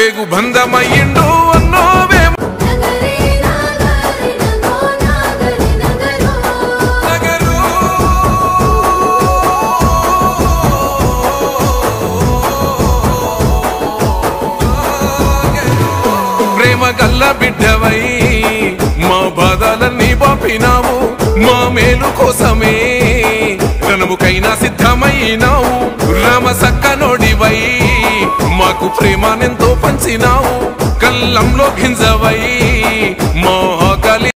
పేగు బంధమయ్యిండు అన్నోవేమో ప్రేమ గల్ల బిడ్డవై మా బాధలన్నీ బాపినావు మా మేలు కోసమే రణముకైనా సిద్ధమైనావు రామ సక్కనోడివై మాకు ప్రేమానెంతో పంచినావు కల్లంలో గింజవై